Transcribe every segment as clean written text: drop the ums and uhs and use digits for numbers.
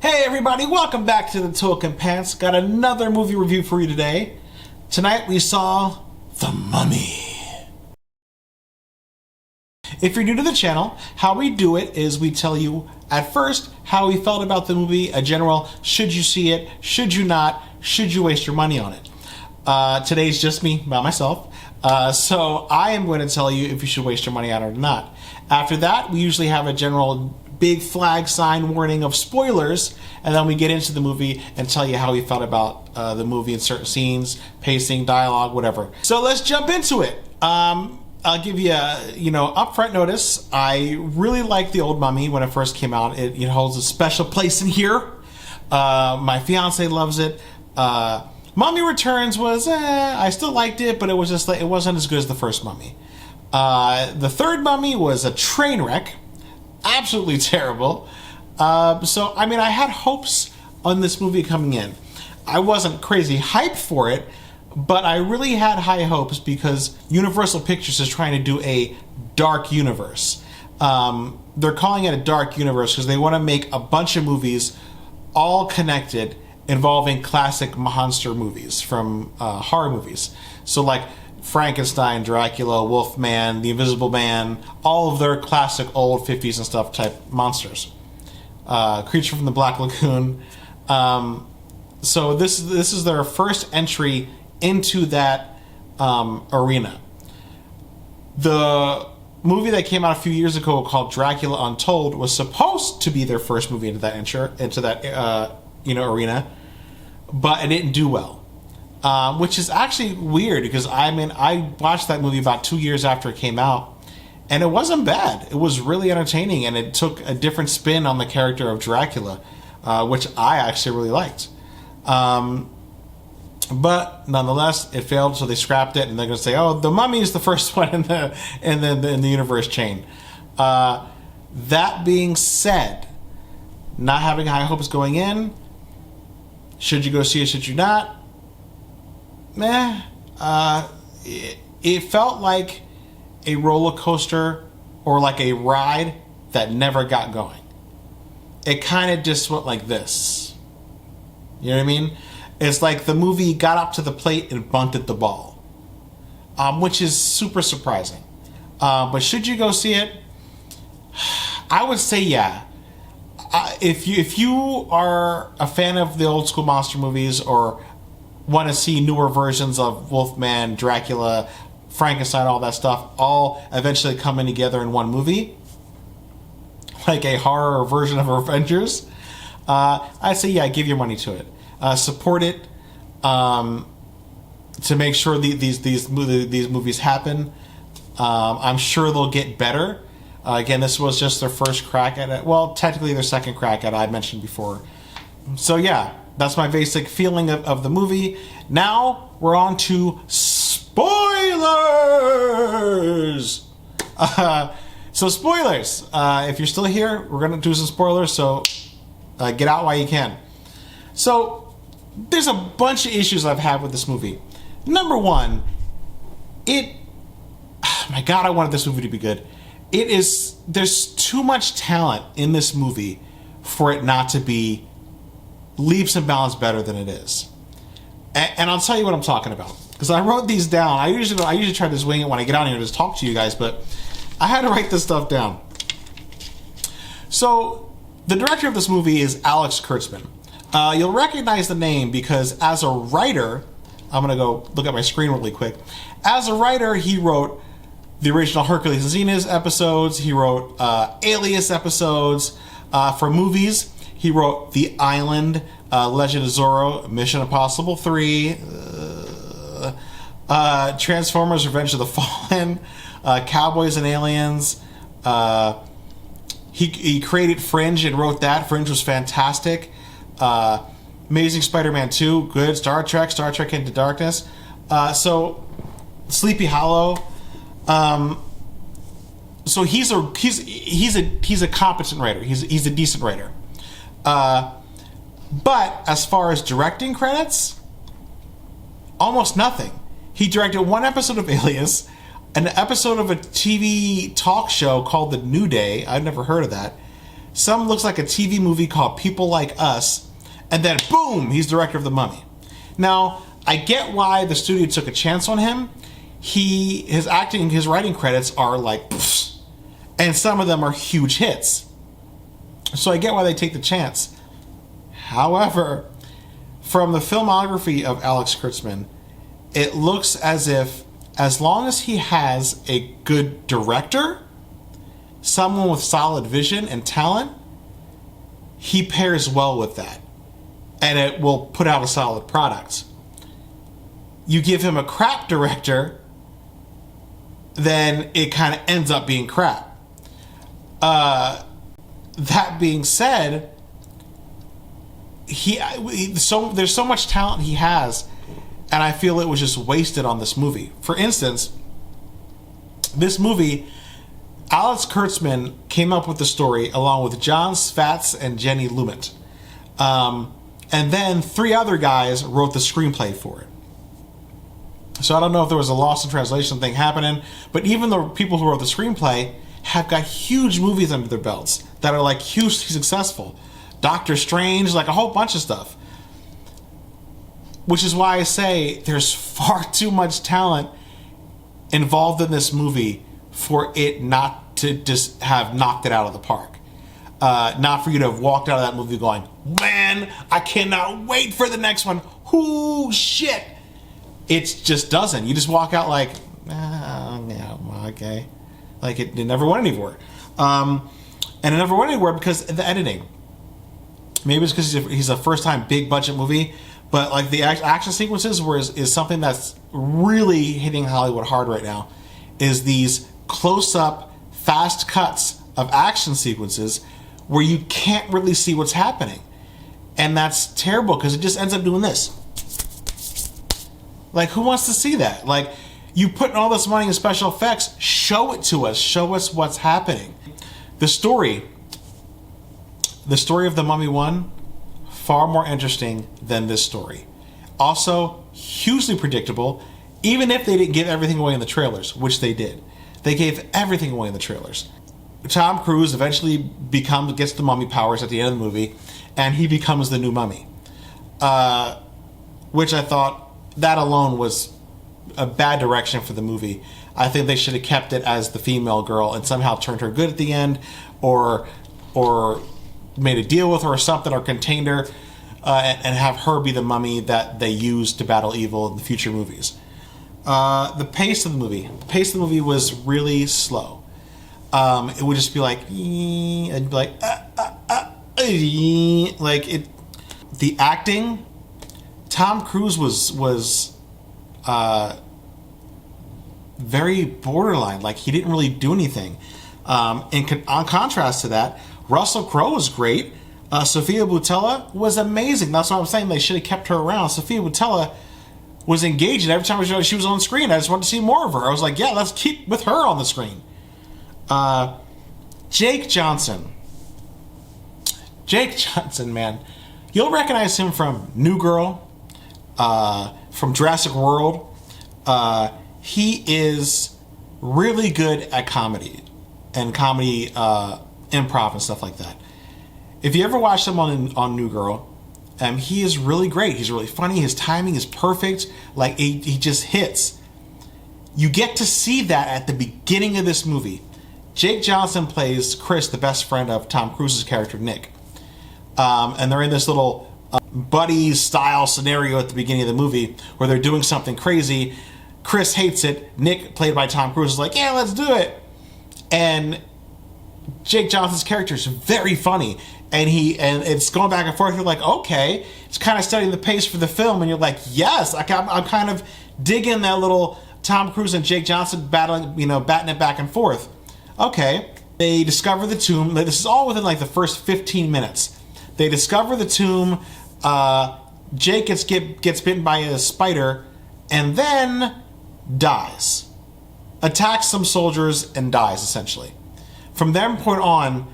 Hey everybody, welcome back to the TokenPants. Got another movie review for you today. Tonight we saw The Mummy. If you're new to the channel, how we do it is we tell you at first how we felt about the movie, a general, should you see it, should you not, should you waste your money on it. Today's just me by myself, so I am going to tell you if you should waste your money on it or not. After that, we usually have a general big flag sign warning of spoilers, and then we get into the movie and tell you how we felt about the movie in certain scenes, pacing, dialogue, whatever. So let's jump into it. I'll give you upfront notice. I really liked The Old Mummy when it first came out. It holds a special place in here. My fiance loves it. Mummy Returns was, I still liked it, but it was just like, it wasn't as good as the first Mummy. The third Mummy was a train wreck. Absolutely terrible. So, I mean, I had hopes on this movie coming in. I wasn't crazy hyped for it, but I really had high hopes because Universal Pictures is trying to do a dark universe. They're calling it a dark universe because they want to make a bunch of movies all connected involving classic monster movies from horror movies. So like Frankenstein, Dracula, Wolfman, The Invisible Man, all of their classic old 50s and stuff type monsters. Creature from the Black Lagoon. So this is their first entry into that arena. The movie that came out a few years ago called Dracula Untold was supposed to be their first movie into that arena, but it didn't do well. Which is actually weird because I watched that movie about 2 years after it came out, and it wasn't bad. It was really entertaining, and it took a different spin on the character of Dracula, which I actually really liked. But nonetheless, it failed, so they scrapped it, and they're going to say, "Oh, The Mummy is the first one in the universe chain." That being said, not having high hopes going in, should you go see it? Should you not? Meh. It felt like a roller coaster or like a ride that never got going. It kind of just went like this. You know what I mean? It's like the movie got up to the plate and bunted the ball, which is super surprising. But should you go see it? I would say yeah. If you are a fan of the old school monster movies or want to see newer versions of Wolfman, Dracula, Frankenstein, all that stuff, all eventually coming together in one movie, like a horror version of Avengers, I'd say yeah, give your money to it. Support it to make sure these movies happen. I'm sure they'll get better. Again, this was just their first crack at it. Well, technically their second crack at it, I mentioned before. So yeah, that's my basic feeling of the movie. Now we're on to spoilers. So spoilers. If you're still here, we're gonna do some spoilers. So get out while you can. So there's a bunch of issues I've had with this movie. Number one, my God, I wanted this movie to be good. There's too much talent in this movie for it not to be leaps and bounds better than it is. And I'll tell you what I'm talking about, because I wrote these down. I usually try to swing it when I get out here and just talk to you guys, but I had to write this stuff down. So the director of this movie is Alex Kurtzman. You'll recognize the name because as a writer, I'm gonna go look at my screen really quick. As a writer, he wrote the original Hercules and Xenos episodes. He wrote Alias episodes. For movies, he wrote The Island, Legend of Zorro, Mission Impossible 3, Transformers: Revenge of the Fallen, Cowboys and Aliens. He created Fringe and wrote that. Fringe was fantastic. Amazing Spider-Man 2, good. Star Trek Into Darkness. So Sleepy Hollow. So he's a competent writer. He's a decent writer. But as far as directing credits, almost nothing. He directed one episode of Alias, an episode of a TV talk show called The New Day. I've never heard of that. Some looks like a TV movie called People Like Us, and then boom, he's director of The Mummy. Now, I get why the studio took a chance on him. His acting, his writing credits are like, pfft, and some of them are huge hits. So I get why they take the chance. However, from the filmography of Alex Kurtzman, it looks as if, as long as he has a good director, someone with solid vision and talent, he pairs well with that. And it will put out a solid product. You give him a crap director, then it kind of ends up being crap. That being said, there's so much talent he has, and I feel it was just wasted on this movie. For instance, this movie, Alex Kurtzman came up with the story along with John Svatz and Jenny Lumet. And then 3 other guys wrote the screenplay for it. So I don't know if there was a lost in translation thing happening, but even the people who wrote the screenplay have got huge movies under their belts that are like hugely successful. Doctor Strange, like a whole bunch of stuff. Which is why I say there's far too much talent involved in this movie for it not to just have knocked it out of the park. Not for you to have walked out of that movie going, man, I cannot wait for the next one. Whoo, shit. It just doesn't. You just walk out like, yeah, okay. Like it never went anywhere. And it never went anywhere because of the editing. Maybe it's because he's a first-time big-budget movie, but like the action sequences is something that's really hitting Hollywood hard right now, is these close-up, fast cuts of action sequences where you can't really see what's happening. And that's terrible because it just ends up doing this. Like, who wants to see that? Like, you put all this money in special effects, show it to us. Show us what's happening. The story of The Mummy 1, far more interesting than this story. Also, hugely predictable, even if they didn't give everything away in the trailers, which they did. They gave everything away in the trailers. Tom Cruise eventually gets the mummy powers at the end of the movie, and he becomes the new mummy. Which I thought, that alone was a bad direction for the movie. I think they should have kept it as the female girl and somehow turned her good at the end, or made a deal with her or something, or contained her, and have her be the mummy that they use to battle evil in the future movies. The pace of the movie was really slow. It would just be like, and be like, like it. The acting, Tom Cruise was very borderline. Like, he didn't really do anything. On contrast to that, Russell Crowe was great. Sophia Boutella was amazing. That's what I'm saying. They should have kept her around. Sophia Boutella was engaging every time she was on screen. I just wanted to see more of her. I was like, yeah, let's keep with her on the screen. Jake Johnson. Jake Johnson, man. You'll recognize him from New Girl, from Jurassic World. He is really good at comedy and comedy improv and stuff like that. If you ever watched him on New Girl, he is really great. He's really funny. His timing is perfect. Like, he just hits. You get to see that at the beginning of this movie. Jake Johnson plays Chris, the best friend of Tom Cruise's character, Nick. And they're in this little buddy-style scenario at the beginning of the movie where they're doing something crazy. Chris hates it. Nick, played by Tom Cruise, is like, yeah, let's do it. And Jake Johnson's character is very funny. And it's going back and forth. You're like, okay. It's kind of setting the pace for the film. And you're like, yes. I'm kind of digging that little Tom Cruise and Jake Johnson batting it back and forth. Okay. They discover the tomb. This is all within like the first 15 minutes. They discover the tomb. Jake gets bitten by a spider and then dies. Attacks some soldiers and dies, essentially. From that point on,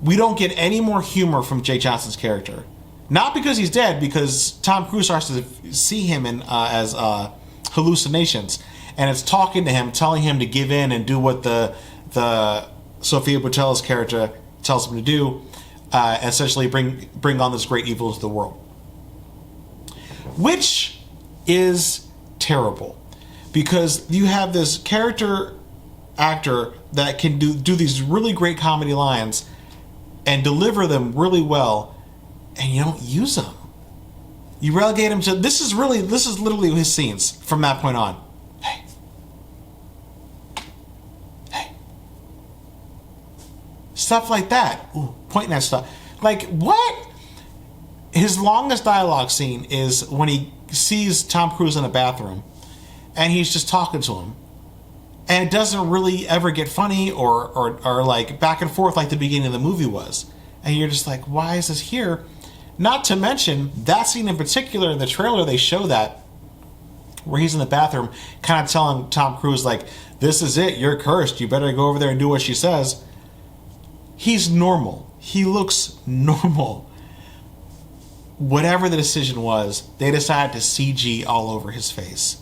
we don't get any more humor from Jake Johnson's character. Not because he's dead, because Tom Cruise starts to see him as hallucinations. And it's talking to him, telling him to give in and do what the Sophia Boutella's character tells him to do, essentially bring on this great evil into the world, which is terrible, because you have this character actor that can do these really great comedy lines and deliver them really well, and you don't use them. You relegate him to this is literally his scenes from that point on. Hey, stuff like that. Ooh, pointing at stuff like what? His longest dialogue scene is when he sees Tom Cruise in a bathroom, and he's just talking to him. And it doesn't really ever get funny or like back and forth like the beginning of the movie was. And you're just like, why is this here? Not to mention, that scene in particular in the trailer, they show that, where he's in the bathroom, kind of telling Tom Cruise, like, this is it, you're cursed, you better go over there and do what she says. He's normal. He looks normal. Whatever the decision was, they decided to CG all over his face.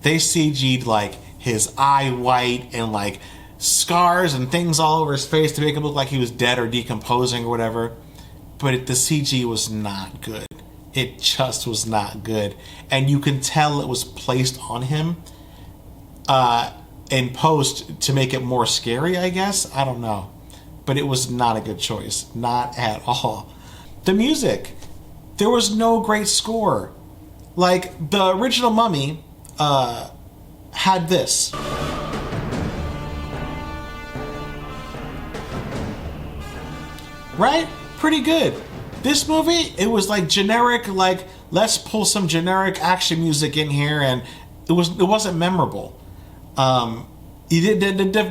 They CG'd like his eye white and like scars and things all over his face to make him look like he was dead or decomposing or whatever. But the CG was not good. It just was not good. And you can tell it was placed on him in post to make it more scary, I guess. I don't know. But it was not a good choice. Not at all. The music. There was no great score. Like, the original Mummy had this. Right? Pretty good. This movie, it was like generic, like, let's pull some generic action music in here, and it wasn't memorable. It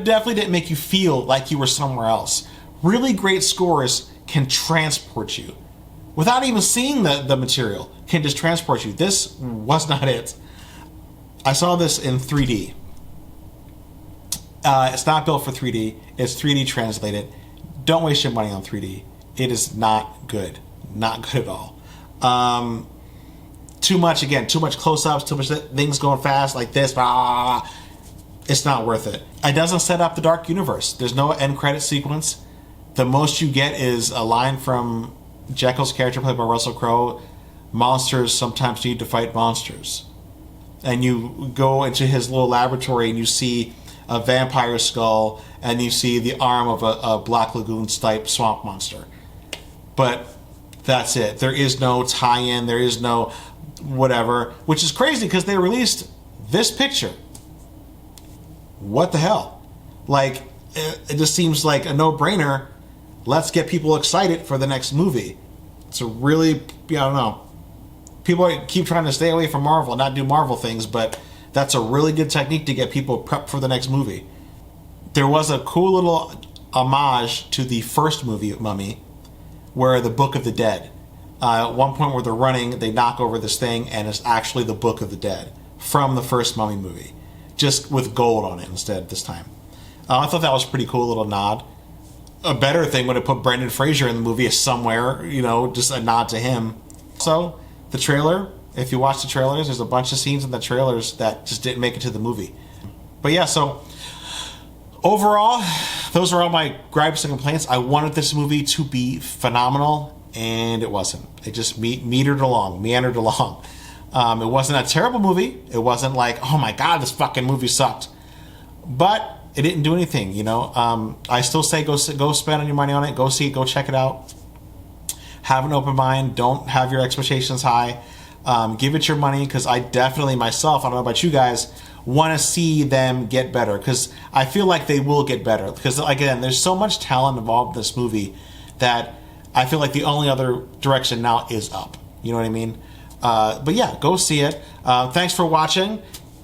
definitely didn't make you feel like you were somewhere else. Really great scores can transport you. Without even seeing the material, can just transport you. This was not it. I saw this in 3D. It's not built for 3D. It's 3D translated. Don't waste your money on 3D. It is not good. Not good at all. Too much close-ups, too much things going fast like this. It's not worth it. It doesn't set up the Dark Universe. There's no end credit sequence. The most you get is a line from Jekyll's character played by Russell Crowe. Monsters sometimes need to fight monsters. And you go into his little laboratory and you see a vampire skull and you see the arm of a Black Lagoon type swamp monster. But that's it. There is no tie-in. There is no whatever. Which is crazy because they released this picture. What the hell? Like, it just seems like a no-brainer. Let's get people excited for the next movie. It's a really, I don't know. People keep trying to stay away from Marvel and not do Marvel things, but that's a really good technique to get people prepped for the next movie. There was a cool little homage to the first movie, Mummy, where the Book of the Dead. At one point where they're running, they knock over this thing, and it's actually the Book of the Dead from the first Mummy movie, just with gold on it instead this time. I thought that was a pretty cool little nod. A better thing would have put Brendan Fraser in the movie somewhere, just a nod to him. So, the trailer, if you watch the trailers, there's a bunch of scenes in the trailers that just didn't make it to the movie. But yeah, so overall, those are all my gripes and complaints. I wanted this movie to be phenomenal, and it wasn't. It just meandered along. It wasn't a terrible movie. It wasn't like, oh my god, this fucking movie sucked. But it didn't do anything, I still say go spend on your money on it. Go see it. Go check it out. Have an open mind. Don't have your expectations high. Give it your money, because I definitely myself, I don't know about you guys, want to see them get better, because I feel like they will get better. Because again, there's so much talent involved in this movie that I feel like the only other direction now is up. You know what I mean? But yeah, go see it. Thanks for watching.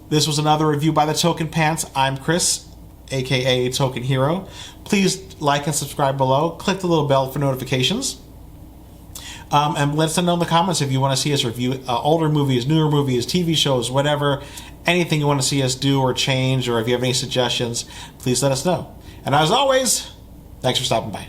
This was another review by the TokenPants. I'm Chris, aka Token Hero. Please like and subscribe below. Click the little bell for notifications. And let us know in the comments if you want to see us review older movies, newer movies, TV shows, whatever. Anything you want to see us do or change, or if you have any suggestions, please let us know. And as always, thanks for stopping by.